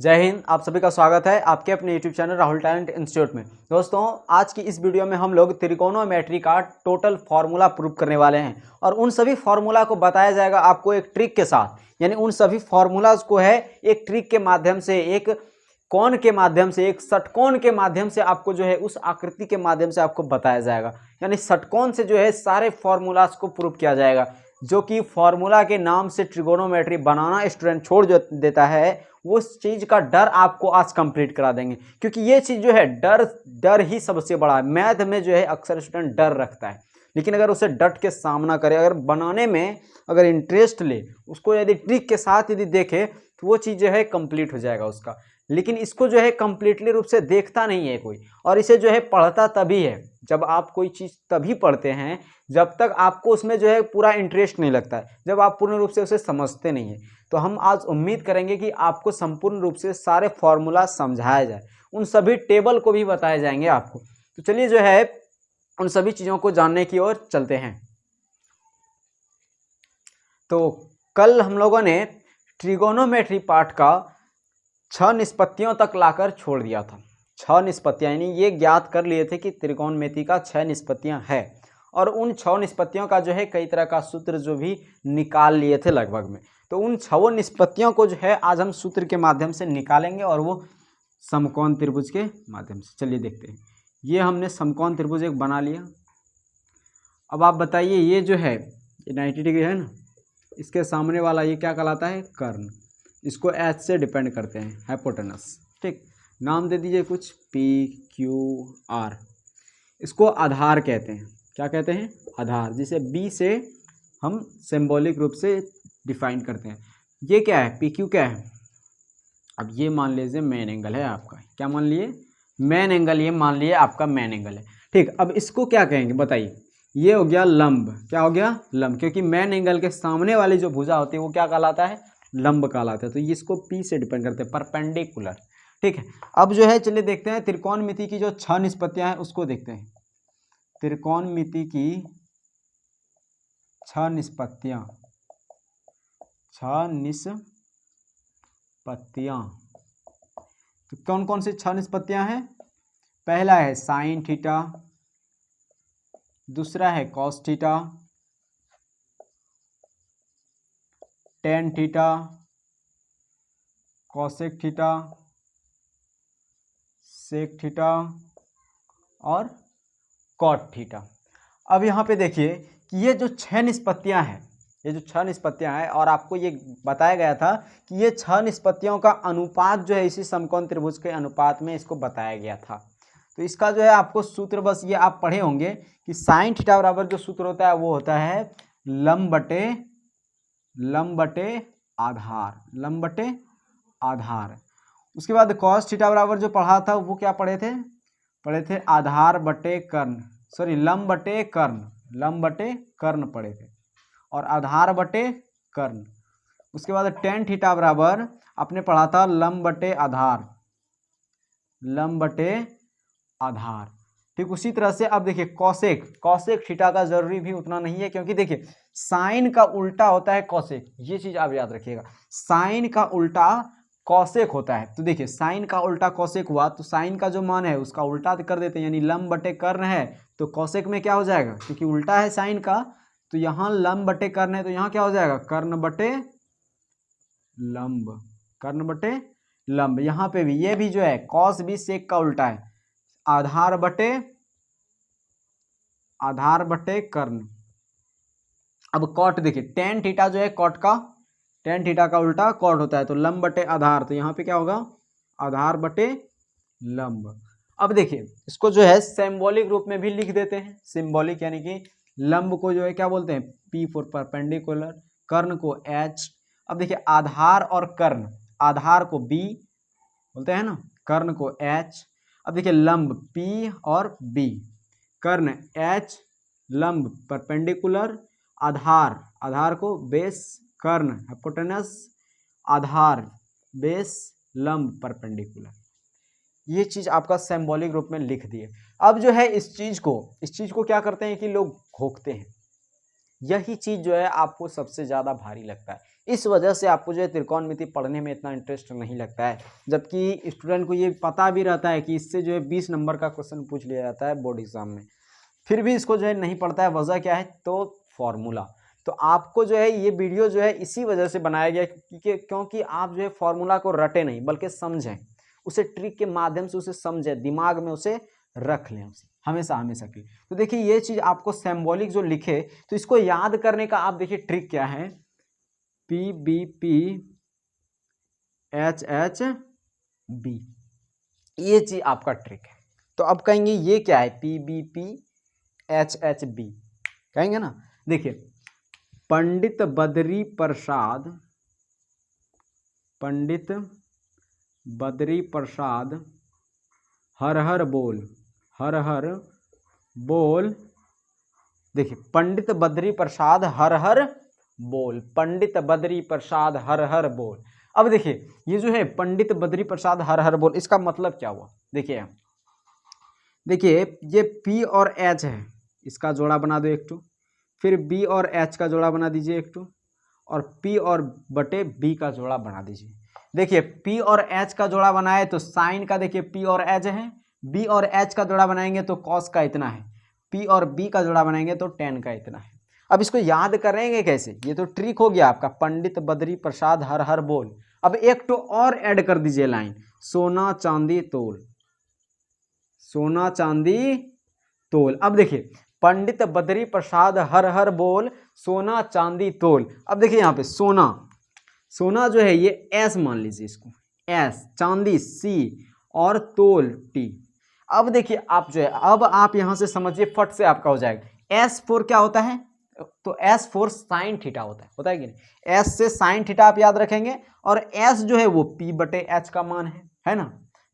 जय हिंद। आप सभी का स्वागत है आपके अपने YouTube channel Rahul talent institute में। दोस्तों, आज की इस वीडियो में हम लोग त्रिकोणोमेट्री का टोटल फार्मूला प्रूव करने वाले हैं और उन सभी फार्मूला को बताया जाएगा आपको एक ट्रिक के साथ। यानी उन सभी फार्मूलाज को है एक ट्रिक के माध्यम से, एक कोण के माध्यम से, एक षटकोण के माध्यम से आपको जो है उस आकृति के माध्यम से आपको बताया जाएगा। यानी षटकोण से जो है सारे फार्मूलाज को प्रूव किया जाएगा, जो कि फार्मूला के नाम से ट्रिगोनोमेट्री बनाना स्टूडेंट छोड़ देता है, उस चीज का डर आपको आज कंप्लीट करा देंगे। क्योंकि ये चीज जो है डर ही सबसे बड़ा है। मैथ में जो है अक्सर स्टूडेंट डर रखता है, लेकिन अगर उसे डट के सामना करे, अगर बनाने में अगर इंटरेस्ट ले, उसको यदि ट्रिक के साथ यदि देखे, तो वो चीज जो है कंप्लीट हो जाएगा उसका। लेकिन इसको जो है कंप्लीटली रूप से देखता नहीं है कोई, और इसे जो है पढ़ता तभी है जब आप कोई चीज़ तभी पढ़ते हैं जब तक आपको उसमें जो है पूरा इंटरेस्ट नहीं लगता है, जब आप पूर्ण रूप से उसे समझते नहीं हैं। तो हम आज उम्मीद करेंगे कि आपको संपूर्ण रूप से सारे फॉर्मूला समझाया जाए, उन सभी टेबल को भी बताए जाएंगे आपको। तो चलिए जो है उन सभी चीज़ों को जानने की ओर चलते हैं। तो कल हम लोगों ने ट्रिगोनोमेट्री पार्ट का 6 निष्पत्तियों तक लाकर छोड़ दिया था। 6 निष्पत्तियां, यानी ये ज्ञात कर लिए थे कि त्रिकोणमिति का 6 निष्पत्तियां है, और उन 6 निष्पत्तियों का जो है कई तरह का सूत्र जो भी निकाल लिए थे लगभग में। तो उन 6 निष्पत्तियों को जो है आज हम सूत्र के माध्यम से निकालेंगे, और वो समकोण त्रिभुज के माध्यम से। चलिए देखते हैं। ये हमने समकोण त्रिभुज एक बना लिया। अब आप बताइए, ये जो है ये 90 डिग्री है ना, इसके सामने वाला ये क्या कहलाता है? कर्ण। इसको एच से डिपेंड करते हैं, हाइपोटेनस। ठीक, नाम दे दीजिए कुछ, पी क्यू आर। इसको आधार कहते हैं। क्या कहते हैं? आधार, जिसे बी से हम सिंबॉलिक रूप से डिफाइन करते हैं। ये क्या है? पी क्यू क्या है? अब ये मान लीजिए मेन एंगल है आपका। क्या मान लिए? Main angle. ये मान लिए आपका मेन एंगल है। ठीक, अब इसको क्या कहेंगे बताइए? ये हो गया लंब। क्या हो गया? लंब, क्योंकि मेन एंगल के सामने वाली जो भुजा होती है वो क्या कहलाता है? लंब कहलाता है। तो ये इसको पी से डिपेंड करते हैं, परपेंडिकुलर। ठीक है, अब जो है चलिए देखते हैं त्रिकोणमिति की जो 6 निष्पत्तियां हैं उसको देखते हैं। त्रिकोणमिति की 6 निष्पत्तियां, 6 निष्पत्तियां। तो कौन कौन सी 6 निष्पत्तियां हैं? पहला है साइन थीटा, दूसरा है cos theta, tan theta, cosec theta, sec theta और कॉट थीटा। अब यहाँ पे देखिए कि ये जो 6 निष्पत्तियां हैं, ये जो 6 निष्पत्तियां हैं, और आपको ये बताया गया था कि ये 6 निष्पत्तियों का अनुपात जो है इसी समकोण त्रिभुज के अनुपात में इसको बताया गया था। तो इसका जो है आपको सूत्र, बस ये आप पढ़े होंगे कि साइन थीटा बराबर जो सूत्र होता है वो होता है लंब बटे आधार, लंब बटे आधार। उसके बाद कॉस थीटा बराबर जो पढ़ा था वो क्या पढ़े थे? आधार बटे कर्ण, सॉरी लंब बटे कर्ण, लंब बटे कर्ण पढ़े थे, और आधार बटे कर्ण। उसके बाद टेन थीटा बराबर आपने पढ़ा था लंब बटे आधार, लंब बटे आधार। ठीक, उसी तरह से अब देखिए कॉसेक थीटा का जरूरी भी उतना नहीं है, क्योंकि देखिए साइन का उल्टा होता है कॉसेक। ये चीज आप याद रखिएगा, साइन का उल्टा कॉसेक होता है। तो देखिए साइन का उल्टा कॉसेक हुआ, तो साइन का जो मान है उसका उल्टा कर देते हैं, यानी लंब बटे कर्ण है तो कॉसेक में क्या हो जाएगा? क्योंकि उल्टा है साइन का, तो यहाँ लंब बटे कर्ण है तो यहाँ क्या हो जाएगा? कर्ण बटे लंब, कर्ण बटे लंब। यहाँ पे भी ये भी जो है कॉस भी सेक का उल्टा है, आधार बटे कर्ण। अब कॉट देखिए, टेन थीटा जो है कॉट का, टेन थीटा का उल्टा कॉट होता है, तो लंब बटे आधार, तो यहाँ पे क्या होगा? आधार बटे लंब। अब देखिए इसको जो है सिंबॉलिक रूप में भी लिख देते हैं। सिंबॉलिक यानी कि लंब को जो है क्या बोलते हैं? P फॉर परपेंडिकुलर, कर्ण को H। अब देखिए आधार और कर्ण, आधार को B बोलते हैं ना, कर्ण को H। अब देखिए लंब P और B, कर्ण H, लंब परपेंडिकुलर, आधार को बेस, कर्ण हाइपोटेनस, आधार बेस, लंब परपेंडिकुलर। ये चीज आपका सिंबॉलिक रूप में लिख दिए। अब जो है इस चीज को क्या करते हैं कि लोग घोंकते हैं। यही चीज जो है आपको सबसे ज्यादा भारी लगता है इस वजह से आपको जो है त्रिकोणमिति पढ़ने में इतना इंटरेस्ट नहीं लगता है, जबकि स्टूडेंट को ये पता भी रहता है कि इससे जो है 20 नंबर का क्वेश्चन पूछ लिया जाता है बोर्ड एग्जाम में, फिर भी इसको जो है नहीं पढ़ता है। वजह क्या है? तो फॉर्मूला। तो आपको जो है ये वीडियो जो है इसी वजह से बनाया गया क्योंकि आप जो है फॉर्मूला को रटे नहीं बल्कि समझें, उसे ट्रिक के माध्यम से उसे समझें, दिमाग में उसे रख लें उसे हमेशा हमेशा के लिए। तो देखिए ये चीज़ आपको सिंबॉलिक जो लिखे तो इसको याद करने का आप देखिए ट्रिक क्या है, PBP HHB, ये चीज़ आपका ट्रिक है। तो अब कहेंगे ये क्या है? PBP HHB कहेंगे ना। देखिए पंडित बद्री प्रसाद हर हर बोल। देखिए पंडित बद्री प्रसाद हर हर बोल, पंडित बद्री प्रसाद हर हर बोल। अब देखिए ये जो है पंडित बद्री प्रसाद हर हर बोल, इसका मतलब क्या हुआ? देखिए ये P और H है, इसका जोड़ा बना दो एक टू, फिर B और H का जोड़ा बना दीजिए एक टू, और P और बटे B का जोड़ा बना दीजिए। देखिए P और H का जोड़ा बनाए तो साइन का देखिए P और H है, B और H का जोड़ा बनाएंगे तो कॉस का इतना है, P और B का जोड़ा बनाएंगे तो टेन का इतना है। अब इसको याद करेंगे कैसे? ये तो ट्रिक हो गया आपका, पंडित बद्री प्रसाद हर हर बोल। अब एक तो और ऐड कर दीजिए लाइन, सोना चांदी तोल, सोना चांदी तोल। अब देखिए पंडित बद्री प्रसाद हर हर बोल, सोना चांदी तोल। अब देखिए यहाँ पे सोना जो है ये S मान लीजिए इसको, S, चांदी C और तोल T। अब देखिए आप जो है, अब आप यहां से समझिए फट से आपका हो जाएगा। S4 क्या होता है? तो S4 साइन थीटा होता है कि नहीं? S से साइन थीटा आप याद रखेंगे, और S जो है वो P बटे H का मान है ना।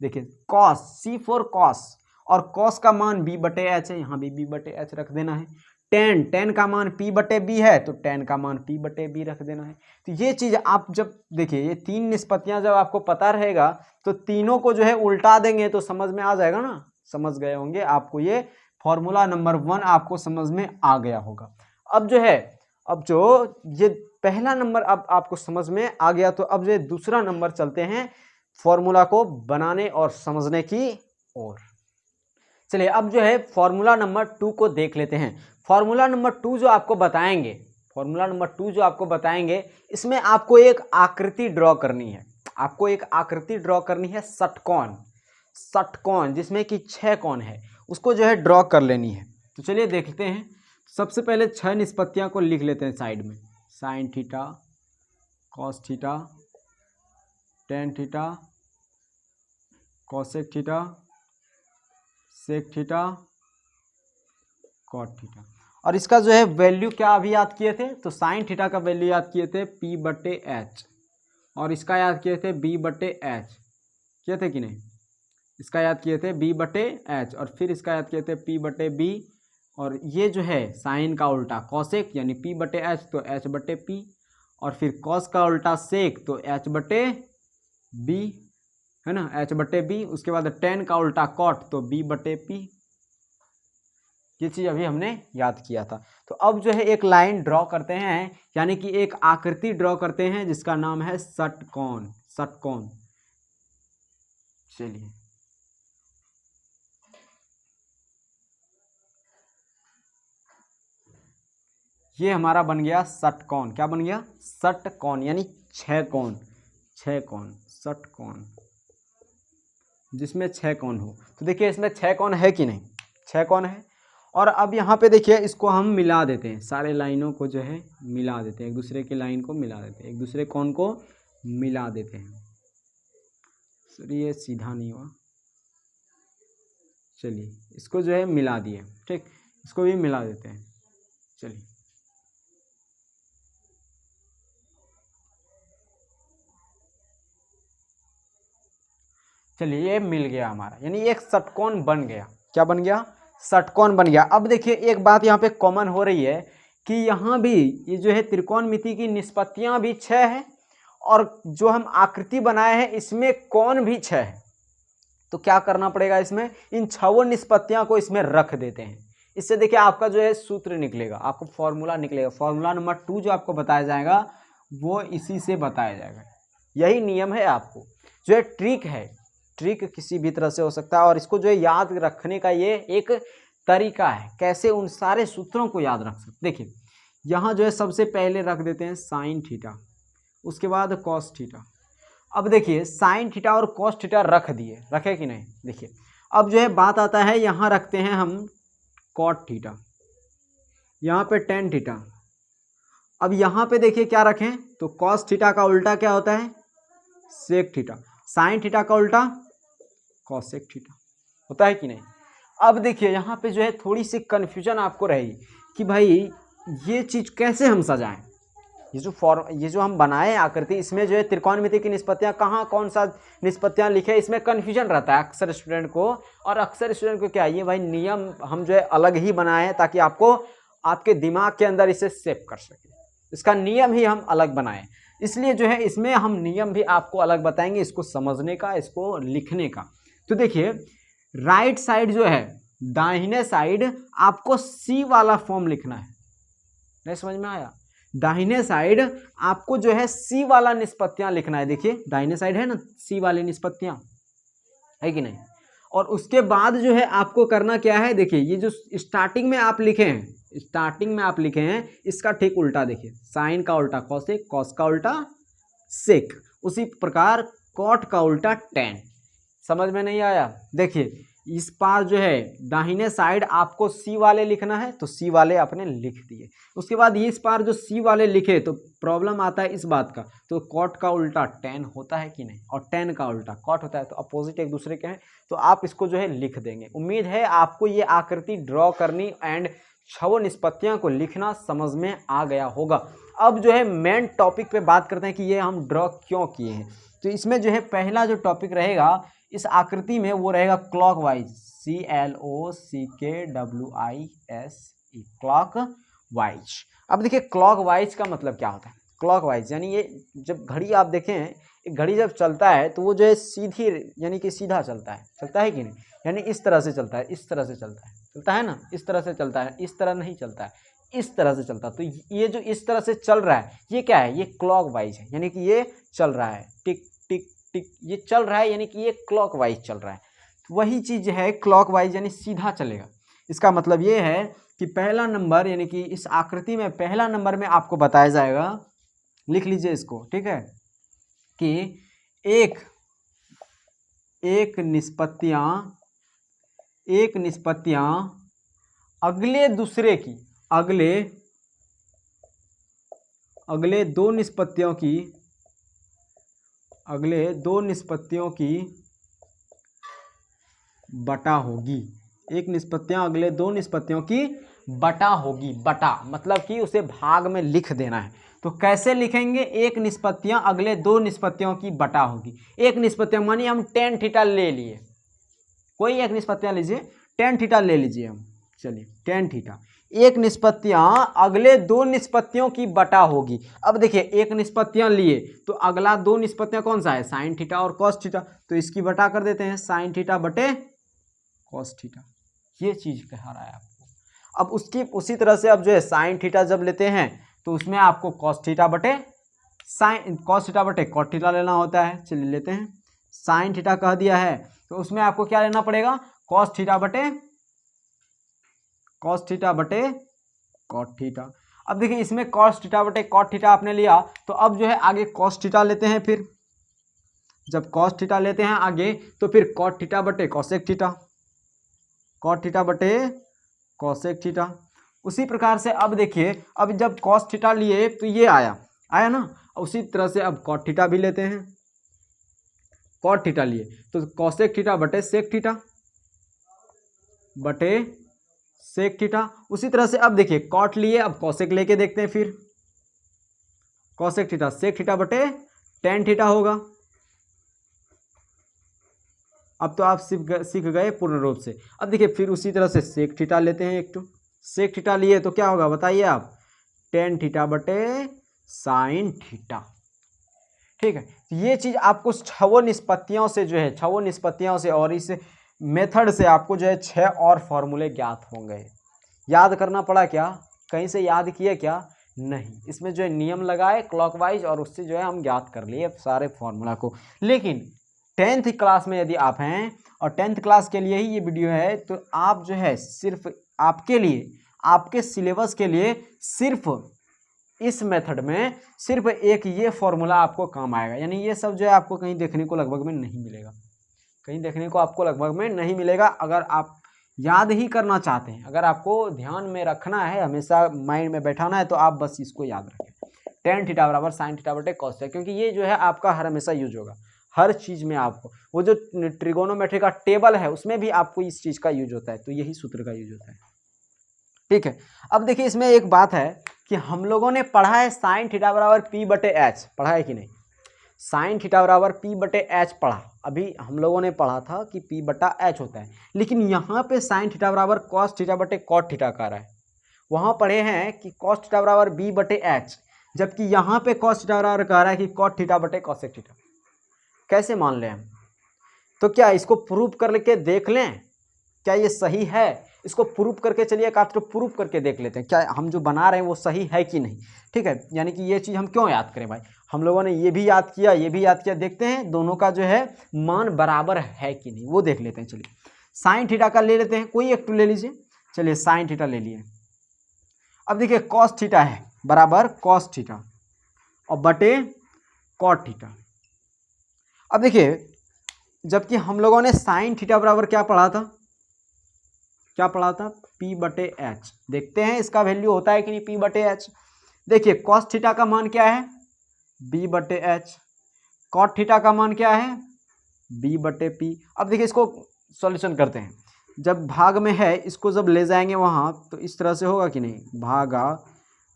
देखिए कॉस, C4 कॉस, और कॉस का मान B बटे H है, यहाँ भी B बटे H रख देना है। टेन का मान P बटे B है तो टेन का मान P बटे B रख देना है। तो ये चीज़ आप जब देखिए ये तीन निष्पत्तियां जब आपको पता रहेगा तो तीनों को जो है उल्टा देंगे तो समझ में आ जाएगा ना। समझ गए होंगे, आपको ये फॉर्मूला नंबर 1 आपको समझ में आ गया होगा। अब जो है, अब जो ये पहला नंबर अब आपको समझ में आ गया, तो अब ये दूसरा नंबर चलते हैं फॉर्मूला को बनाने और समझने की ओर। चलिए अब जो है फॉर्मूला नंबर 2 को देख लेते हैं। फॉर्मूला नंबर 2 जो आपको बताएंगे, इसमें आपको एक आकृति ड्रॉ करनी है। षटकोण जिसमें कि 6 कोण है, उसको जो है ड्रॉ कर लेनी है। तो चलिए देखते हैं। सबसे पहले 6 निष्पत्तियां को लिख लेते हैं साइड में, sine theta, cos theta, tan theta, cosec theta, sec theta, cot theta. और इसका जो है वैल्यू क्या अभी याद किए थे? तो साइन थीटा का वैल्यू याद किए थे P बटे H, और इसका याद किए थे B बटे H, किए थे कि नहीं? इसका याद किए थे B बटे H, और फिर इसका याद किए थे P बटे B, और ये जो है साइन का उल्टा कॉसेक यानी P बटे H तो H बटे P, और फिर कॉस का उल्टा सेक तो H बटे B, है ना, H बटे B। उसके बाद टेन का उल्टा कॉट तो B बटे P। ये चीज़ अभी हमने याद किया था। तो अब जो है एक लाइन ड्रॉ करते हैं, यानी कि एक आकृति ड्रॉ करते हैं जिसका नाम है षटकोण। चलिए ये हमारा बन गया षटकोण। क्या बन गया? षटकोण, यानी 6 कोण, षटकोण जिसमें 6 कोण हो। तो देखिए इसमें 6 कोण है कि नहीं? 6 कोण है। और अब यहाँ पे देखिए इसको हम मिला देते हैं, सारे लाइनों को जो है मिला देते हैं, एक दूसरे की लाइन को मिला देते हैं, एक दूसरे कोण को मिला देते हैं। सर ये सीधा नहीं हुआ, चलिए इसको जो है मिला दिए, ठीक, इसको भी मिला देते हैं। चलिए ये मिल गया हमारा, यानी एक षटकोण बन गया। क्या बन गया? षटकोण बन गया। अब देखिए एक बात यहाँ पे कॉमन हो रही है कि यहाँ भी ये जो है त्रिकोणमिति की निष्पत्तियाँ भी 6 है, और जो हम आकृति बनाए हैं इसमें कोण भी 6 है। तो क्या करना पड़ेगा इसमें? इन 6 निष्पत्तियाँ को इसमें रख देते हैं। इससे देखिए आपका जो है सूत्र निकलेगा, आपको फॉर्मूला निकलेगा। फॉर्मूला नंबर 2 जो आपको बताया जाएगा वो इसी से बताया जाएगा। यही नियम है। आपको जो है ट्रिक किसी भी तरह से हो सकता है, और इसको जो है याद रखने का ये एक तरीका है, कैसे उन सारे सूत्रों को याद रख सकते। देखिए यहाँ जो है सबसे पहले रख देते हैं साइन थीटा, उसके बाद कॉस थीटा। अब देखिए साइन थीटा और कॉस थीटा रख दिए, रखे कि नहीं। देखिए अब जो है बात आता है, यहाँ रखते हैं हम कॉट थीटा, यहाँ पे टेन थीटा। अब यहाँ पे देखिए क्या रखें, तो कॉस थीटा का उल्टा क्या होता है, सेक थीटा। साइन थीटा का उल्टा कॉसेक थीटा होता है कि नहीं। अब देखिए यहाँ पे जो है थोड़ी सी कन्फ्यूजन आपको रहेगी कि भाई ये चीज़ कैसे हम सजाएं। ये जो हम बनाए आकृति, इसमें जो है त्रिकोणमिति की निष्पत्तियाँ कहाँ, कौन सा निष्पत्तियाँ लिखे, इसमें कन्फ्यूजन रहता है अक्सर स्टूडेंट को। और अक्सर स्टूडेंट को क्या है, ये भाई नियम हम जो है अलग ही बनाए हैं ताकि आपको आपके दिमाग के अंदर इसे सेव कर सके। इसका नियम ही हम अलग बनाए, इसलिए जो है इसमें हम नियम भी आपको अलग बताएंगे, इसको समझने का, इसको लिखने का। तो देखिए राइट साइड जो है, दाहिने साइड आपको सी वाला फॉर्म लिखना है। नहीं समझ में आया? दाहिने साइड आपको जो है सी वाला निष्पत्तियां लिखना है। देखिए दाहिने साइड है ना सी वाली निष्पत्तियां, है कि नहीं। और उसके बाद जो है आपको करना क्या है, देखिए ये जो स्टार्टिंग में आप लिखे हैं, इसका ठीक उल्टा देखिए, साइन का उल्टा कॉसेक, कॉस का उल्टा सेक, उसी प्रकार कॉट का उल्टा टेन। समझ में नहीं आया? देखिए इस पार जो है दाहिने साइड आपको सी वाले लिखना है, तो सी वाले आपने लिख दिए। उसके बाद ये इस पार जो सी वाले लिखे तो प्रॉब्लम आता है इस बात का, तो कॉट का उल्टा टेन होता है कि नहीं, और टेन का उल्टा कॉट होता है, तो अपोजिट एक दूसरे के हैं, तो आप इसको जो है लिख देंगे। उम्मीद है आपको ये आकृति ड्रॉ करनी एंड छवो निष्पत्तियों को लिखना समझ में आ गया होगा। अब जो है मेन टॉपिक पे बात करते हैं कि ये हम ड्रॉ क्यों किए हैं। तो इसमें जो है पहला जो टॉपिक रहेगा इस आकृति में वो रहेगा क्लॉकवाइज, CLOCKWISE, क्लॉकवाइज। अब देखिए क्लॉकवाइज का मतलब क्या होता है। क्लॉकवाइज यानी ये जब घड़ी आप देखें, एक घड़ी जब चलता है तो वो जो है सीधी यानी कि सीधा चलता है कि नहीं, यानी इस तरह से चलता है, इस तरह से चलता है ना, इस तरह से चलता है, इस तरह नहीं चलता है, इस तरह से चलता है। तो ये जो इस तरह से चल रहा है ये क्या है, ये क्लॉकवाइज है, यानी कि ये चल रहा है, टिक टिक टिक ये चल रहा है, यानी कि ये क्लॉकवाइज चल रहा है। तो वही चीज़ है क्लॉकवाइज यानी सीधा चलेगा। इसका मतलब ये है कि पहला नंबर यानी कि इस आकृति में पहला नंबर में आपको बताया जाएगा, लिख लीजिए इसको, ठीक है, कि एक निष्पत्तियां अगले दो निष्पत्तियों की बटा होगी। एक निष्पत्तियां अगले दो निष्पत्तियों की बटा होगी। बटा मतलब कि उसे भाग में लिख देना है। तो कैसे लिखेंगे, एक निष्पत्तियां अगले दो निष्पत्तियों की बटा होगी। एक निष्पत्तियां मानिए हम टेन थीटा ले लिए, कोई एक निष्पत्तियां लीजिए, टेन थीटा ले लीजिए हम, चलिए टेन थीटा, एक निष्पत्तियां अगले दो निष्पत्तियों की बटा होगी। अब देखिए एक निष्पत्तियां लिए तो अगला दो निष्पत्तियां कौन सा है, साइन थीटा और कॉस थीटा, तो इसकी बटा कर देते हैं, साइन थीटा बटे कॉस थीटा। ये चीज कह रहा है आपको। अब उसी तरह से अब जो है साइन थीटा जब लेते हैं तो उसमें आपको कॉस थीटा बटे कॉट थीटा लेना होता है। चलिए लेते हैं, साइन थीटा कह दिया है तो उसमें आपको क्या लेना पड़ेगा, कॉस थीटा बटे कॉट थीटा। अब देखिए इसमें कॉस थीटा बटे कॉट थीटा आपने लिया, तो अब जो है आगे कॉस थीटा लेते हैं। फिर जब कॉस थीटा लेते हैं आगे तो फिर कॉट थीटा बटे कॉसेक थीटा, कॉट थीटा बटे कॉसेक थीटा। उसी प्रकार से अब देखिए, अब जब कॉस थीटा लिए तो ये आया ना, उसी तरह से अब कॉट थीटा भी लेते हैं। कॉट थीटा लिए तो कॉसेक थीटा बटे सेक थीटा बटे सेक थीटा। उसी तरह से अब देखिए कॉट लिए, अब कॉसेक लेके देखते हैं, फिर कॉसेक थीटा सेक थीटा बटे टेन थीटा होगा। अब तो आप सीख गए पूर्ण रूप से। अब देखिए फिर उसी तरह से सेक थीटा लेते हैं, एक तो सेक थीटा लिए तो क्या होगा बताइए आप, टेन थीटा बटे साइन थीटा। ठीक है, ये चीज आपको छवो निष्पत्तियों से जो है, छवो निष्पत्तियों से और इस मेथड से आपको जो है 6 और फॉर्मूले ज्ञात होंगे। याद करना पड़ा क्या, कहीं से याद किए क्या, नहीं, इसमें जो है नियम लगाए क्लॉकवाइज और उससे जो है हम ज्ञात कर लिए सारे फॉर्मूला को। लेकिन 10th क्लास में यदि आप हैं और 10th क्लास के लिए ही ये वीडियो है, तो आप जो है सिर्फ आपके लिए, आपके सिलेबस के लिए सिर्फ इस मेथड में सिर्फ एक ये फॉर्मूला आपको काम आएगा। यानी ये सब जो है आपको कहीं देखने को लगभग में नहीं मिलेगा, कहीं देखने को आपको लगभग में नहीं मिलेगा। अगर आप याद ही करना चाहते हैं, अगर आपको ध्यान में रखना है, हमेशा माइंड में बैठाना है, तो आप बस इसको याद रखें, tan थीटा बराबर sin थीटा बटे cos थीटा, क्योंकि ये जो है आपका हर हमेशा यूज होगा हर चीज़ में। आपको वो जो ट्रिगोनोमेट्री का टेबल है उसमें भी आपको इस चीज़ का यूज होता है, तो यही सूत्र का यूज होता है। ठीक है, अब देखिए इसमें एक बात है कि हम लोगों ने पढ़ा है sin थीटा बराबर p बटे h, पढ़ा है कि नहीं? sin थीटा बराबर p बटे h पढ़ा, अभी हम लोगों ने पढ़ा था कि p बटा h होता है। लेकिन यहाँ पे sin थीटा बराबर cos थीटा बटे cot थीटा का रहा है। वहाँ पढ़े हैं कि cos थीटा बराबर b बटे h, जबकि यहाँ पे cos थीटा बराबर कह रहा है कि cot थीटा बटे cosec थीटा। कैसे मान लें हम? तो क्या इसको प्रूव करके देख लें, क्या ये सही है? इसको प्रूफ करके चलिए, का तो प्रूफ करके देख लेते हैं क्या हम जो बना रहे हैं वो सही है कि नहीं। ठीक है, यानी कि ये चीज़ हम क्यों याद करें भाई, हम लोगों ने ये भी याद किया, ये भी याद किया, देखते हैं दोनों का जो है मान बराबर है कि नहीं, वो देख लेते हैं। चलिए साइन थीटा का ले लेते हैं, कोई एक तो ले लीजिए। चलिए साइन थीटा ले लिए। अब देखिए कॉस थीटा है बराबर कॉस थीटा और बटे कॉट थीटा। अब देखिए जबकि हम लोगों ने साइन थीटा बराबर क्या पढ़ा था, क्या पढ़ा था? p बटे एच। देखते हैं इसका वैल्यू होता है कि नहीं p बटे एच। देखिए कॉस थीटा का मान क्या है? b बटे एच। कॉट थीटा का मान क्या है? b बटे p। अब देखिए इसको सॉल्यूशन करते हैं, जब भाग में है इसको जब ले जाएंगे वहाँ तो इस तरह से होगा कि नहीं, भागा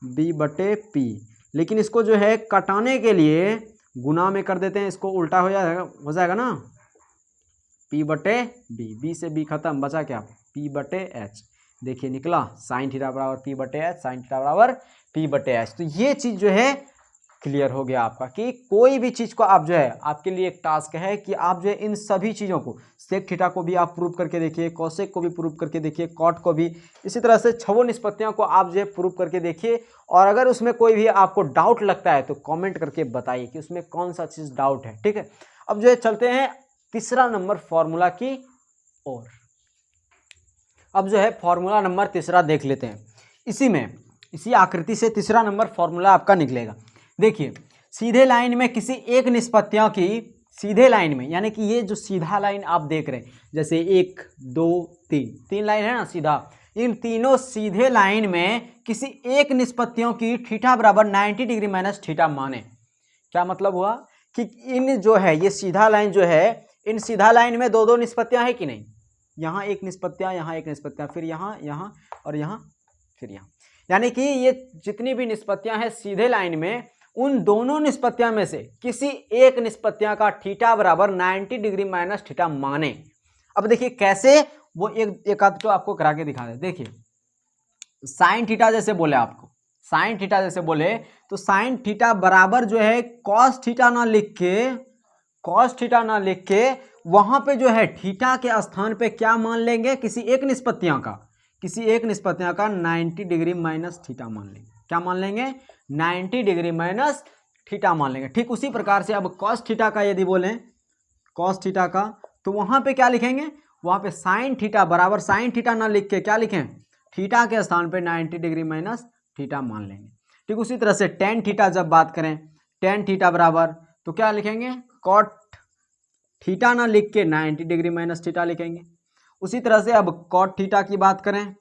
b बटे p। लेकिन इसको जो है कटाने के लिए गुना में कर देते हैं, इसको उल्टा हो जाएगा ना, p बटे b, b से b खत्म, बचा क्या? p बटे एच। देखिए निकला साइन थीटा बराबर p बटे एच, साइन थीटा बराबर p बटे एच। तो ये चीज़ जो है क्लियर हो गया आपका कि कोई भी चीज़ को आप जो है, आपके लिए एक टास्क है कि आप जो है इन सभी चीज़ों को, सेक थीटा को भी आप प्रूव करके देखिए, कोसेक को भी प्रूव करके देखिए, कॉट को भी, इसी तरह से छवो निष्पत्तियों को आप जो है प्रूव करके देखिए। और अगर उसमें कोई भी आपको डाउट लगता है तो कॉमेंट करके बताइए कि उसमें कौन सा चीज़ डाउट है। ठीक है, अब जो है चलते हैं तीसरा नंबर फॉर्मूला की ओर। अब जो है फॉर्मूला नंबर तीसरा देख लेते हैं। इसी आकृति से तीसरा नंबर फॉर्मूला आपका निकलेगा। देखिए सीधे लाइन में किसी एक निष्पत्तियों की, सीधे लाइन में यानी कि ये जो सीधा लाइन आप देख रहे हैं, जैसे 1 2 3 लाइन है ना सीधा, इन तीनों सीधे लाइन में किसी एक निष्पत्तियों की थीटा बराबर 90 डिग्री माइनस थीटा माने। क्या मतलब हुआ कि इन जो है ये सीधा लाइन जो है, इन सीधा लाइन में दो निष्पत्तियां है कि नहीं, यहाँ एक निष्पत्तियां, यहाँ एक निष्पत्तियां, फिर यहाँ और यहाँ फिर यहाँ, यानी कि ये जितनी भी निष्पत्तियां हैं सीधे लाइन में, उन दोनों निष्पत्तियां में से किसी एक निष्पत्तियां का थीटा बराबर 90 डिग्री माइनस थीटा माने। अब देखिए कैसे, वो एक आध तो आपको करा के दिखा दे। देखिए साइन थीटा जैसे बोले आपको, साइन थीटा जैसे बोले तो साइन थीटा बराबर जो है कॉस थीटा ना लिख के वहां पे जो है थीटा के स्थान पे क्या मान लेंगे, किसी एक निष्पत्तियां का 90 डिग्री माइनस थीटा मान लेंगे। क्या मान लेंगे? 90 डिग्री माइनस थीटा मान लेंगे। ठीक उसी प्रकार से अब कॉस थीटा का यदि बोलें, कॉस थीटा का, तो वहां पे क्या लिखेंगे, वहां पे साइन थीटा बराबर साइन थीटा ना लिख के क्या लिखें, थीटा के स्थान पे 90 डिग्री माइनस थीटा मान लेंगे। ठीक उसी तरह से टेन थीटा जब बात करें, टेन थीटा बराबर तो क्या लिखेंगे, कॉट थीटा ना लिख के 90 डिग्री माइनस थीटा लिखेंगे। उसी तरह से अब कॉट थीटा की बात करें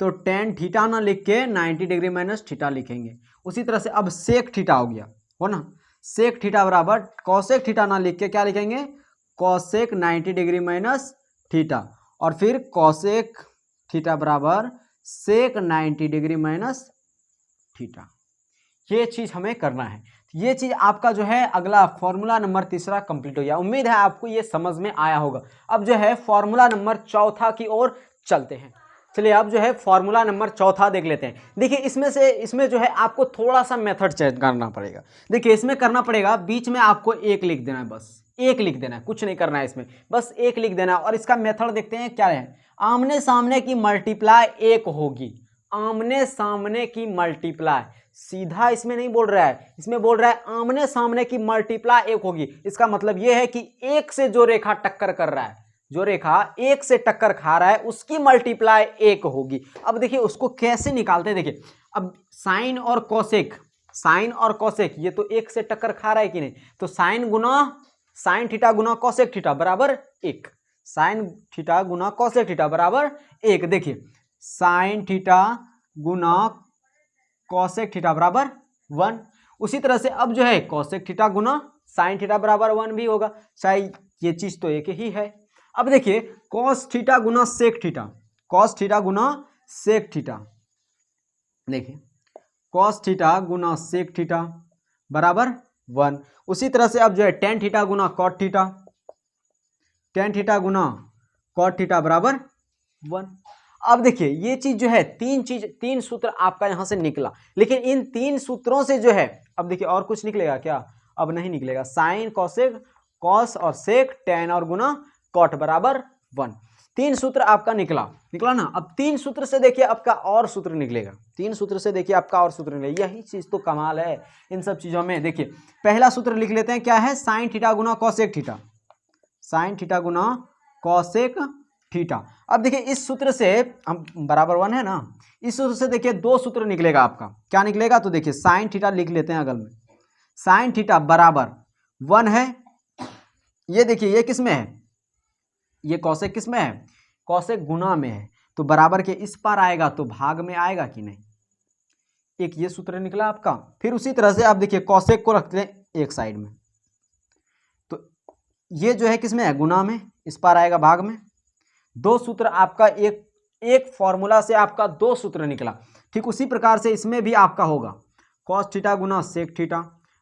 तो टेन थीटा ना लिख के 90 डिग्री माइनस थीटा लिखेंगे। उसी तरह से अब सेक थीटा हो गया, हो ना, सेक थीटा बराबर कॉसेक थीटा ना लिख के क्या लिखेंगे, कॉसेक 90 डिग्री माइनस थीटा, और फिर कॉसेक थीटा बराबर सेक 90 डिग्री माइनस थीटा। ये चीज़ हमें करना है। ये चीज़ आपका जो है अगला फॉर्मूला नंबर तीसरा कंप्लीट हो गया। उम्मीद है आपको ये समझ में आया होगा। अब जो है फॉर्मूला नंबर चौथा की ओर चलते हैं। चलिए अब जो है फॉर्मूला नंबर चौथा देख लेते हैं। देखिए इसमें जो है आपको थोड़ा सा मेथड चेंज करना पड़ेगा। देखिए इसमें करना पड़ेगा, बीच में आपको एक लिख देना है, बस एक लिख देना है, कुछ नहीं करना है इसमें, बस एक लिख देना है। और इसका मेथड देखते हैं क्या है। आमने सामने की मल्टीप्लाई एक होगी, आमने सामने की मल्टीप्लाई, सीधा इसमें नहीं बोल रहा है, इसमें बोल रहा है आमने सामने की मल्टीप्लाई 1 होगी। इसका मतलब यह है कि 1 से जो रेखा टक्कर कर रहा है, जो रेखा 1 से टक्कर खा रहा है उसकी मल्टीप्लाई 1 होगी। अब देखिए उसको कैसे निकालते हैं, देखिए अब साइन और कोसेक, साइन और कोसेक ये तो 1 से टक्कर खा रहा है कि नहीं, तो साइन थीटा गुना कोसेक थीटा बराबर 1, साइन थीटा गुना कोसेक थीटा बराबर 1। देखिए साइन थीटा गुना कोसेक थीटा बराबर 1। उसी तरह से अब जो है कोसेक थीटा गुना साइन थीटा बराबर 1 भी होगा, चाहे ये चीज तो एक ही है। अब देखिए कॉस थीटा गुना सेक थीटा, कॉस थीटा गुना सेक थीटा, देखिए कॉस थीटा गुना सेक थीटा बराबर 1। उसी तरह से अब जो है टेन थीटा गुना कॉट थीटा, टेन थीटा गुना कॉट थीटा बराबर 1। अब देखिए ये चीज जो है तीन सूत्र आपका यहां से निकला, लेकिन इन 3 सूत्रों से जो है अब देखिए और कुछ निकलेगा क्या, अब नहीं निकलेगा। साइन कोसेक कॉस और सेक टेन और गुना कॉट बराबर 1, 3 सूत्र आपका निकला ना। अब 3 सूत्र से देखिए आपका और सूत्र निकलेगा, 3 सूत्र से देखिए आपका और सूत्र निकलेगा। यही चीज तो कमाल है इन सब चीजों में। देखिए पहला सूत्र लिख लेते हैं, क्या है, साइन थीटा गुना कोसेक थीटा, साइन थीटा गुना कोसेक थीटा। अब देखिए इस सूत्र से हम बराबर 1 है ना, इस सूत्र से देखिए 2 सूत्र निकलेगा आपका, क्या निकलेगा, तो देखिए साइन थीटा लिख लेते हैं अगल में, साइन थीटा बराबर 1 है। ये देखिए ये किस में है, ये कोसेक किस में है, कोसेक गुना में है, तो बराबर के इस पार आएगा तो भाग में आएगा कि नहीं, एक ये सूत्र निकला आपका। फिर उसी तरह से आप देखिए कोसेक को रखते हैं एक साइड में, तो ये जो है किसमें है, गुना में, इस पार आएगा भाग में। 2 सूत्र आपका एक फॉर्मूला से आपका 2 सूत्र निकला। ठीक उसी प्रकार से इसमें भी आपका होगा कॉस थीटा गुना सेक थीटा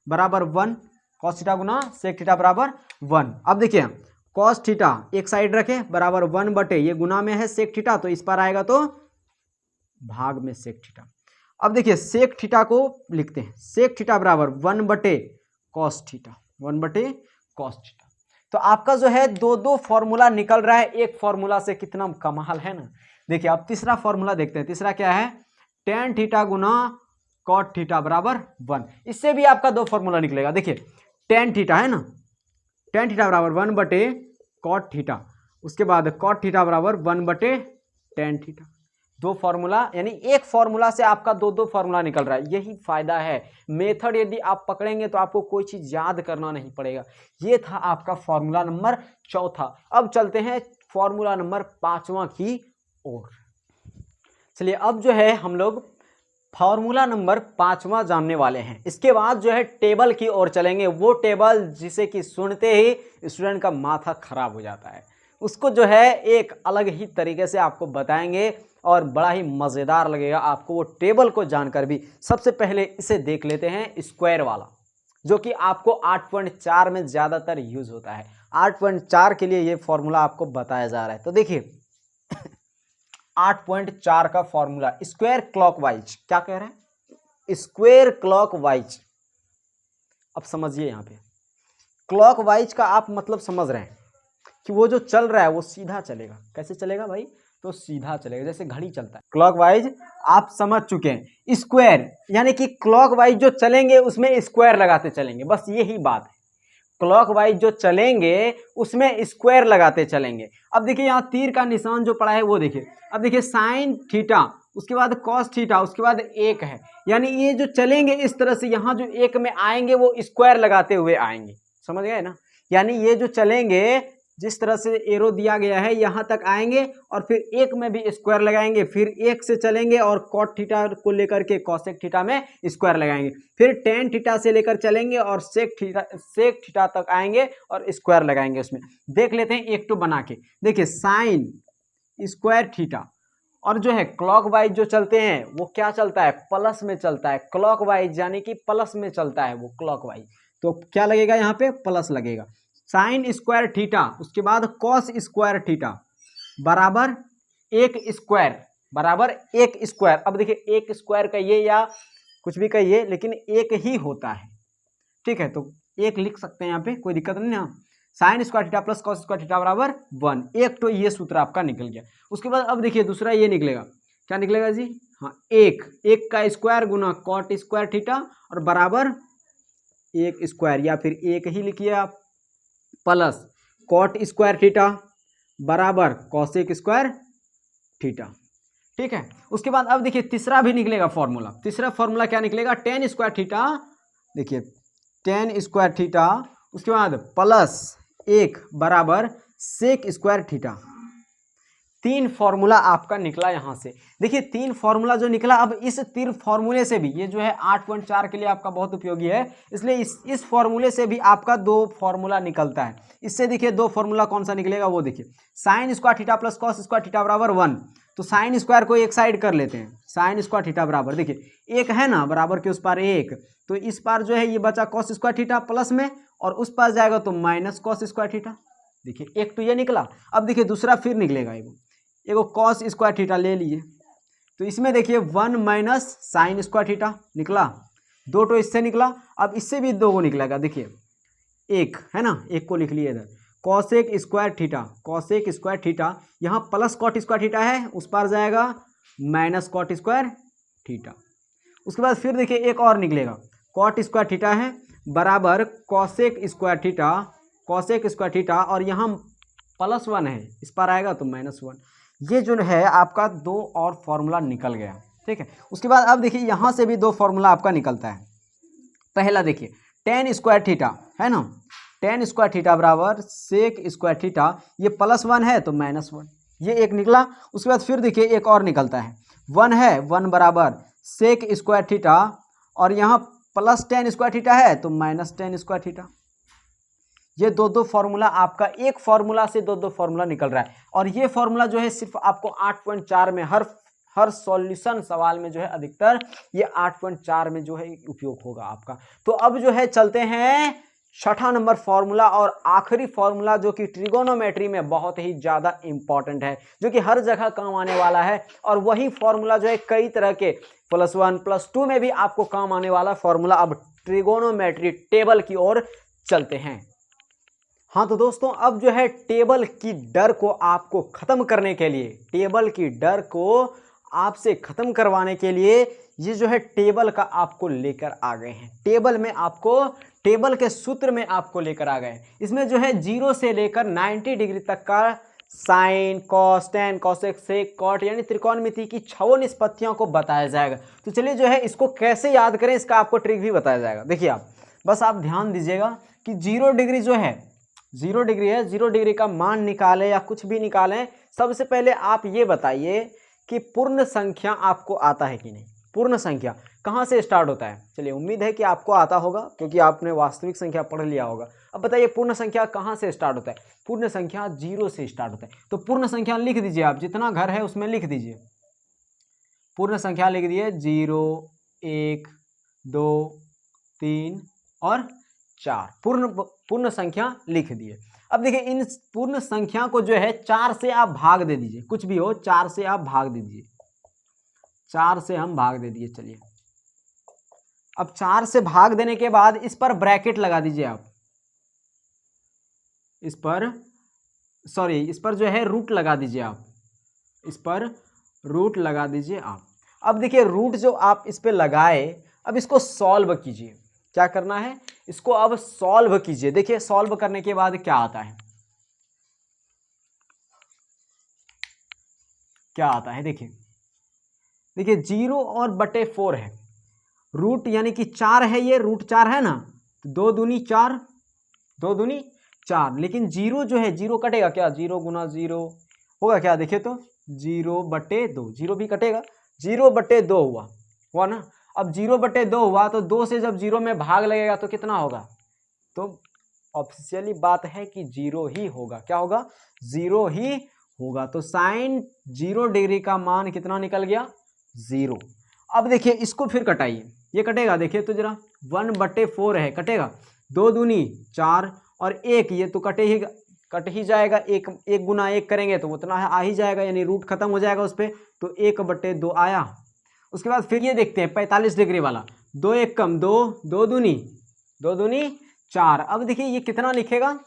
बराबर 1, कॉस थीटा गुना सेक थीटा बराबर 1। अब देखिए कॉस थीटा एक साइड रखे बराबर 1 बटे ये गुना में है सेक थीटा, तो इस पर आएगा तो भाग में सेक थीटा। अब देखिए सेक थीटा को लिखते हैं, सेक थीटा बराबर 1 बटे कॉस थीटा, 1 बटे कॉस थीटा। तो आपका जो है 2 फॉर्मूला निकल रहा है एक फॉर्मूला से, कितना कमाल है ना। देखिए अब तीसरा फॉर्मूला देखते हैं, तीसरा क्या है, टेन थीटा गुना कॉट थीटा बराबर 1। इससे भी आपका 2 फॉर्मूला निकलेगा। देखिए टेन थीटा है ना, टेन थीटा बराबर 1 बटे कॉट थीटा, उसके बाद कॉट थीटा बराबर 1 बटे टेन थीटा। 2 फॉर्मूला, यानी एक फॉर्मूला से आपका 2 फॉर्मूला निकल रहा है। यही फायदा है, मेथड यदि आप पकड़ेंगे तो आपको कोई चीज याद करना नहीं पड़ेगा। ये था आपका फॉर्मूला नंबर 4। अब चलते हैं फॉर्मूला नंबर 5वां की ओर। चलिए अब जो है हम लोग फॉर्मूला नंबर 5वां जानने वाले हैं। इसके बाद जो है टेबल की ओर चलेंगे, वो टेबल जिसे कि सुनते ही स्टूडेंट का माथा खराब हो जाता है, उसको जो है एक अलग ही तरीके से आपको बताएंगे और बड़ा ही मज़ेदार लगेगा आपको वो टेबल को जानकर भी। सबसे पहले इसे देख लेते हैं, स्क्वायर वाला, जो कि आपको 8.4 में ज़्यादातर यूज होता है। 8.4 के लिए ये फॉर्मूला आपको बताया जा रहा है। तो देखिए 8.4 का फॉर्मूला स्क्वायर क्लॉकवाइज, क्या कह रहे हैं, स्क्वायर क्लॉकवाइज। अब समझिए यहाँ पे क्लॉकवाइज का आप मतलब समझ रहे हैं कि वो जो चल रहा है वो सीधा चलेगा। कैसे चलेगा भाई, तो सीधा चलेगा, जैसे घड़ी चलता है। क्लॉकवाइज आप समझ चुके हैं। स्क्वायर यानी कि क्लॉकवाइज जो चलेंगे उसमें स्क्वायर लगाते चलेंगे, बस यही बात है। क्लॉकवाइज जो चलेंगे उसमें स्क्वायर लगाते चलेंगे। अब देखिए यहाँ तीर का निशान जो पड़ा है वो देखिए। अब देखिए साइन थीटा, उसके बाद कॉस थीटा, उसके बाद 1 है, यानी ये जो चलेंगे इस तरह से, यहाँ जो 1 में आएंगे वो स्क्वायर लगाते हुए आएंगे। समझ गए ना, यानी ये जो चलेंगे जिस तरह से एरो दिया गया है यहाँ तक आएंगे और फिर 1 में भी स्क्वायर लगाएंगे, फिर 1 से चलेंगे और कॉट थीटा को लेकर के कॉसेक थीटा में स्क्वायर लगाएंगे, फिर टेन थीटा से लेकर चलेंगे और सेक थीटा तक आएंगे और स्क्वायर लगाएंगे उसमें। देख लेते हैं एक तो बना के। देखिए साइन स्क्वायर थीटा, और जो है क्लॉकवाइज जो चलते हैं वो क्या चलता है, प्लस में चलता है। क्लॉकवाइज यानी कि प्लस में चलता है वो क्लॉकवाइज, तो क्या लगेगा यहाँ पे, प्लस लगेगा। साइन स्क्वायर थीटा, उसके बाद कॉस स्क्वायर थीटा बराबर 1 स्क्वायर, बराबर 1 स्क्वायर। अब देखिए 1 स्क्वायर कहिए या कुछ भी कहिए, लेकिन 1 ही होता है, ठीक है, तो 1 लिख सकते हैं यहाँ पे, कोई दिक्कत नहीं ना। Sine square theta plus cos square theta बराबर 1, एक तो ये सूत्र आपका निकल गया। उसके बाद अब देखिए दूसरा ये निकलेगा, क्या निकलेगा जी, हाँ एक का स्क्वायर गुना कॉट स्क्वायर थीटा और बराबर एक स्क्वायर, या फिर एक ही लिखिए आप, प्लस कॉट स्क्वायर थीटा बराबर कॉसेक स्क्वायर थीटा। ठीक है, उसके बाद अब देखिए तीसरा भी निकलेगा फॉर्मूला। तीसरा फॉर्मूला क्या निकलेगा, टेन स्क्वायर थीटा, देखिए टेन स्क्वायर थीटा, उसके बाद प्लस एक बराबर सेक स्क्वायर थीटा। तीन फॉर्मूला आपका निकला यहां से। देखिए तीन फॉर्मूला जो निकला, अब इस तीन फॉर्मूले से भी, ये जो है 8.4 के लिए आपका बहुत उपयोगी है, इसलिए इस फॉर्मूले से भी आपका दो फॉर्मूला निकलता है। इससे देखिए दो फॉर्मूला कौन सा निकलेगा वो देखिए, sine square theta plus cos square theta बराबर 1। तो साइन स्क्वायर को एक साइड कर लेते हैं, साइन स्क्वायर थीटा बराबर, देखिए एक है ना, बराबर के उस पार एक, तो इस पार जो है ये बचा कॉस स्क्वायर थीटा प्लस में, और उस पार जाएगा तो माइनस कॉस स्क्वायर थीटा। देखिए एक तो ये निकला। अब देखिए दूसरा फिर निकलेगा, एगो कॉस स्क्वायर थीटा ले लिए, तो इसमें देखिए 1 माइनस साइन स्क्वायर थीटा निकला, दो तो इससे निकला। अब इससे भी दो को निकलेगा, देखिए एक है ना, एक को लिख लिए इधर, cosec square theta, cosec square theta, यहाँ प्लस कॉट स्क्वायर थीटा है, उस पार जाएगा माइनस कॉट स्क्वायर थीटा। उसके बाद फिर देखिए एक और निकलेगा, कॉट स्क्वायर थीटा है बराबर cosec square theta, cosec square theta, और यहाँ प्लस 1 है, इस पार आएगा तो माइनस 1। ये जो है आपका दो और फॉर्मूला निकल गया। ठीक है, उसके बाद अब देखिए यहाँ से भी दो फॉर्मूला आपका निकलता है। पहला देखिए टेन स्क्वायर थीटा है ना, टेन स्क्वायर थीटा बराबर सेक स्क्वायर थीटा, ये प्लस 1 है तो माइनस 1, ये एक निकला। उसके बाद फिर देखिए एक और निकलता है, 1 है, 1 बराबर सेक स्क्वायर थीटा, और यहाँ प्लस टेन स्क्वायर थीटा है तो माइनस टेन स्क्वायर थीटा। ये दो दो फॉर्मूला आपका, एक फॉर्मूला से दो दो फॉर्मूला निकल रहा है, और ये फॉर्मूला जो है सिर्फ आपको 8.4 में हर सॉल्यूशन सवाल में जो है अधिकतर ये 8.4 में जो है उपयोग होगा आपका। तो अब जो है चलते हैं छठा नंबर फॉर्मूला और आखिरी फॉर्मूला, जो कि ट्रिगोनोमेट्री में बहुत ही ज्यादा इंपॉर्टेंट है, जो कि हर जगह काम आने वाला है, और वही फॉर्मूला जो है कई तरह के +1 +2 में भी आपको काम आने वाला फॉर्मूला। अब ट्रिगोनोमेट्री टेबल की ओर चलते हैं। हाँ तो दोस्तों अब जो है टेबल की डर को आपको खत्म करने के लिए, टेबल की डर को आपसे खत्म करवाने के लिए ये जो है टेबल का आपको लेकर आ गए हैं। टेबल में आपको, टेबल के सूत्र में आपको लेकर आ गए हैं। इसमें जो है 0 से लेकर 90 डिग्री तक का साइन, कॉस, टेन, कॉसेक, सेक, कॉट यानी त्रिकोणमिति की 6 निष्पत्तियों को बताया जाएगा। तो चलिए जो है इसको कैसे याद करें, इसका आपको ट्रिक भी बताया जाएगा। देखिए आप बस आप ध्यान दीजिएगा कि 0 डिग्री जो है, 0 डिग्री है, 0 डिग्री का मान निकालें या कुछ भी निकालें, सबसे पहले आप ये बताइए कि पूर्ण संख्या आपको आता है कि नहीं। पूर्ण संख्या कहाँ से स्टार्ट होता है? चलिए उम्मीद है कि आपको आता होगा क्योंकि आपने वास्तविक संख्या पढ़ लिया होगा। अब बताइए पूर्ण संख्या कहाँ से स्टार्ट होता है? पूर्ण संख्या 0 से स्टार्ट होता है। तो पूर्ण संख्या लिख दीजिए, आप जितना घर है उसमें लिख दीजिए, पूर्ण संख्या लिख दिए 0, 1, 2, 3 और 4, पूर्ण संख्या लिख दिए। अब देखिए इन पूर्ण संख्या को जो है 4 से आप भाग दे दीजिए, कुछ भी हो 4 से आप भाग दे दीजिए, 4 से हम भाग दे दिए। चलिए अब 4 से भाग देने के बाद इस पर ब्रैकेट लगा दीजिए आप, इस पर जो है रूट लगा दीजिए आप, इस पर रूट लगा दीजिए आप। अब देखिए रूट जो आप इस पे लगाए, अब इसको सॉल्व कीजिए। क्या करना है? इसको अब सॉल्व कीजिए। देखिए सॉल्व करने के बाद क्या आता है, क्या आता है देखिए, 0 और बटे 4 है, रूट यानी कि 4 है, ये रूट 4 है ना, 2 दूनी 4, 2 दूनी 4, लेकिन 0 जो है 0 कटेगा क्या? 0 गुना 0 होगा क्या? देखिए तो 0 बटे 2, 0 भी कटेगा, 0 बटे 2 हुआ ना। अब 0 बटे 2 हुआ तो 2 से जब 0 में भाग लगेगा तो कितना होगा? तो ऑफिशियली बात है कि 0 ही होगा। क्या होगा? 0 ही होगा। तो साइन 0 डिग्री का मान कितना निकल गया? 0। अब देखिए इसको फिर कटाइए, ये कटेगा, देखिए तो जरा 1 बटे 4 है, कटेगा, 2 दूनी 4 और 1, ये तो कट ही जाएगा, 1 गुना 1 करेंगे तो उतना आ ही जाएगा, यानी रूट खत्म हो जाएगा उस पर, तो 1 बटे 2 आया। उसके बाद फिर ये देखते हैं 45 डिग्री वाला, 2 1 कम 2, 2 दूनी 4। अब देखिए ये कितना लिखेगा,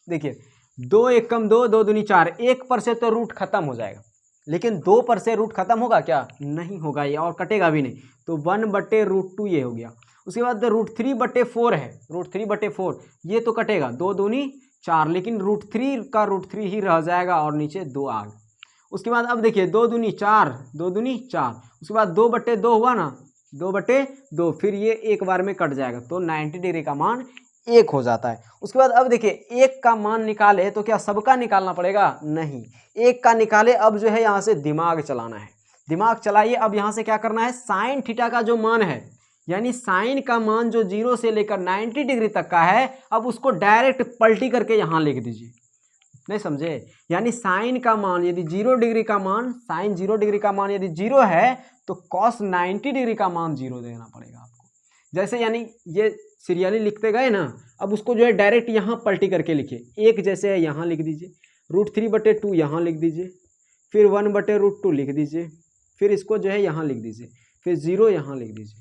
देखिए 2 1 कम 2, 2 दूनी 4, 1 पर से तो रूट खत्म हो जाएगा, लेकिन 2 पर से रूट खत्म होगा क्या? नहीं होगा ये, और कटेगा भी नहीं। तो 1/√2 ये हो गया। उसके बाद √3/4 है, √3/4 ये तो कटेगा, 2 दूनी 4, लेकिन √3 का √3 ही रह जाएगा और नीचे 2 आ गया। उसके बाद अब देखिए 2 दूनी 4, 2 दूनी 4, उसके बाद 2/2 हुआ ना, 2/2, फिर ये एक बार में कट जाएगा, तो 90 डिग्री का मान 1 हो जाता है। उसके बाद अब देखिए 1 का मान निकाले तो क्या सबका निकालना पड़ेगा? नहीं, 1 का निकाले, अब जो है यहाँ से दिमाग चलाना है। दिमाग चलाइए, अब यहाँ से क्या करना है, साइन थीटा का जो मान है, यानी साइन का मान जो 0 से लेकर 90 डिग्री तक का है, अब उसको डायरेक्ट पलटी करके यहाँ लिख दीजिए। नहीं समझे? यानी साइन का मान यदि 0 डिग्री का मान, साइन 0 डिग्री का मान यदि 0 है तो कॉस 90 डिग्री का मान 0 देना पड़ेगा आपको। जैसे यानी ये सीरियली लिखते गए ना, अब उसको जो है डायरेक्ट यहाँ पलटी करके लिखिए। 1 जैसे है यहाँ लिख दीजिए, √3/2 यहाँ लिख दीजिए, फिर 1/√2 लिख दीजिए, फिर इसको जो है यहाँ लिख दीजिए, फिर 0 यहाँ लिख दीजिए।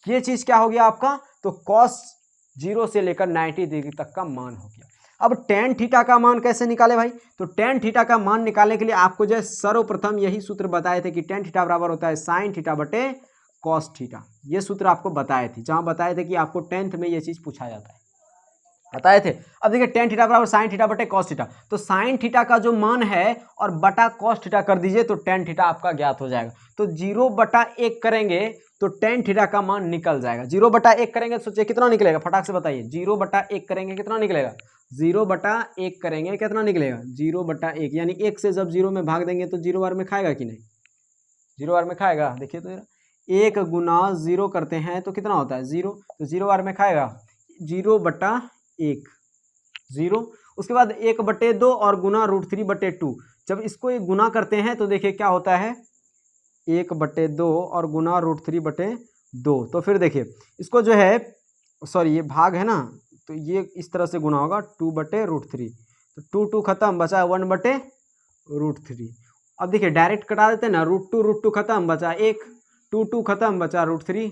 ये चीज़ क्या हो गया आपका? तो कॉस 0 से लेकर 90 डिग्री तक का मान हो गया। अब टेन थीटा का मान कैसे निकाले भाई? तो टेन थीटा का मान निकालने के लिए आपको जो है सर्वप्रथम यही सूत्र बताए थे कि टेन थीटा बराबर होता है साइन थीटा बटे कॉस थीटा। ये सूत्र आपको बताए थे, जहां बताए थे कि आपको 10th में ये चीज पूछा जाता है, बताए थे। अब देखिए टेन थीटा बराबर साइन थीटा बटे कॉस थीटा, तो साइन थीटा का जो मान है और बटा कॉस थीटा कर दीजिए तो टेन थीटा आपका ज्ञात हो जाएगा। तो 0/1 करेंगे तो टेन थीटा का मान निकल जाएगा। 0/1 करेंगे तो सोचिए कितना निकलेगा, फटाक से बताइए। 0/1 करेंगे कितना निकलेगा? 0/1 करेंगे कितना निकलेगा? 0/1, यानी 1 से जब 0 में भाग देंगे तो 0 बार में खाएगा कि नहीं? 0 बार में खाएगा। देखिए तो 1 गुना 0 करते हैं तो कितना होता है? 0, तो 0 बार में खाएगा। 0/1 0, उसके बाद 1/2 और गुना √3/2। जब इसको एक गुना करते हैं तो देखिए क्या होता है, 1/2 और गुना √3/2। तो फिर देखिए इसको जो है, सॉरी ये भाग है ना, तो ये इस तरह से गुना होगा 2/√3, तो 2 खत्म, बचा 1/√3। अब देखिए डायरेक्ट कटा देते हैं ना, √2 खत्म, बचा 1, 2 खत्म, बचा √3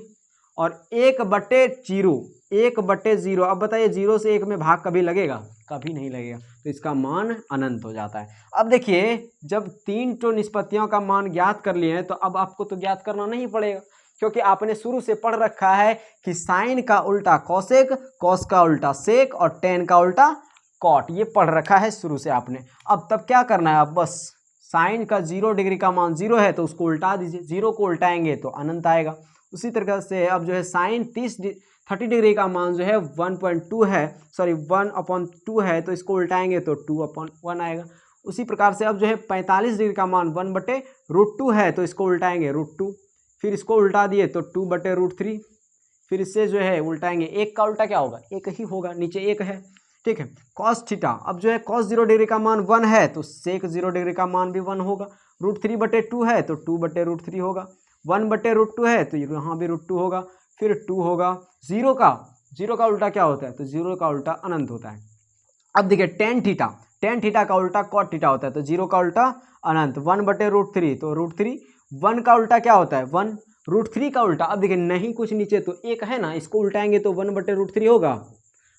और 1/0। अब बताइए 0 से 1 में भाग कभी लगेगा? कभी नहीं लगेगा, तो इसका मान अनंत हो जाता है। अब देखिए जब 3 निष्पत्तियों का मान ज्ञात कर लिए हैं तो अब आपको तो ज्ञात करना नहीं पड़ेगा, क्योंकि आपने शुरू से पढ़ रखा है कि साइन का उल्टा कॉसेक, कॉस का उल्टा सेक और टेन का उल्टा कॉट, ये पढ़ रखा है शुरू से आपने। अब तब क्या करना है, अब बस साइन का 0 डिग्री का मान 0 है तो उसको उल्टा दीजिए, 0 को उल्टाएंगे तो अनंत आएगा। उसी तरीके से अब जो है साइन 30 डिग्री का मान जो है 1.2 है, सॉरी 1/2 है, तो इसको उल्टाएंगे तो 2/1 आएगा। उसी प्रकार से अब जो है 45 डिग्री का मान 1/√2 है, तो इसको उल्टाएंगे √2, फिर इसको उल्टा दिए तो 2/√3, फिर इससे जो है उल्टाएंगे, 1 का उल्टा क्या होगा? 1 ही होगा, नीचे 1 है, ठीक है। कॉस थीटा, अब जो है कॉस 0 डिग्री का मान 1 है तो सेक 0 डिग्री का मान भी 1 होगा। √3/2 है तो 2/√3 होगा, 1/√2 है तो यहाँ भी √2 होगा, फिर 2 होगा। 0 का उल्टा क्या होता है? तो 0 का उल्टा अनंत होता है। अब देखिए टेन थीटा का उल्टा कॉट थीटा होता है, तो 0 का उल्टा अनंत, 1/√3 तो √3, 1 का उल्टा क्या होता है? 1, √3 का उल्टा, अब देखिए नहीं कुछ नीचे तो 1 है ना, इसको उल्टाएंगे तो 1/√3 होगा।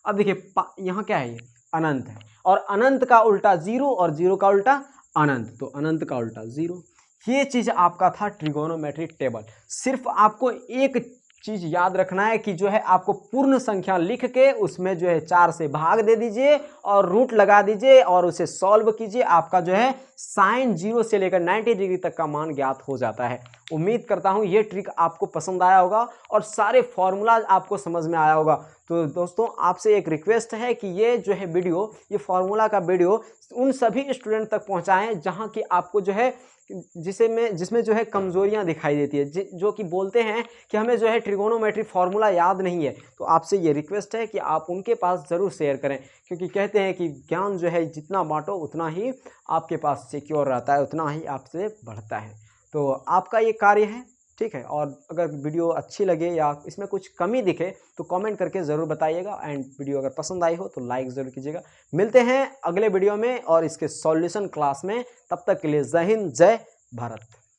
अब देखिए यहाँ क्या है, ये अनंत है, और अनंत का उल्टा 0 और 0 का उल्टा अनंत, तो अनंत का उल्टा 0। ये चीज़ आपका था ट्रिगोनोमेट्रिक टेबल। सिर्फ आपको एक चीज़ याद रखना है कि जो है आपको पूर्ण संख्या लिख के उसमें जो है 4 से भाग दे दीजिए और रूट लगा दीजिए और उसे सॉल्व कीजिए, आपका जो है साइन 0 से लेकर 90 डिग्री तक का मान ज्ञात हो जाता है। उम्मीद करता हूँ ये ट्रिक आपको पसंद आया होगा और सारे फॉर्मूलाज आपको समझ में आया होगा। तो दोस्तों आपसे एक रिक्वेस्ट है कि ये जो है वीडियो, ये फॉर्मूला का वीडियो उन सभी स्टूडेंट तक पहुँचाएँ जहाँ की आपको जो है जिसमें जो है कमजोरियां दिखाई देती है, जो कि बोलते हैं कि हमें जो है ट्रिगोनोमेट्री फार्मूला याद नहीं है। तो आपसे ये रिक्वेस्ट है कि आप उनके पास ज़रूर शेयर करें, क्योंकि कहते हैं कि ज्ञान जो है जितना बांटो उतना ही आपके पास सिक्योर रहता है, उतना ही आपसे बढ़ता है। तो आपका ये कार्य है, ठीक है। और अगर वीडियो अच्छी लगे या इसमें कुछ कमी दिखे तो कमेंट करके ज़रूर बताइएगा, एंड वीडियो अगर पसंद आई हो तो लाइक ज़रूर कीजिएगा। मिलते हैं अगले वीडियो में और इसके सॉल्यूशन क्लास में, तब तक के लिए जय हिंद, जय भारत।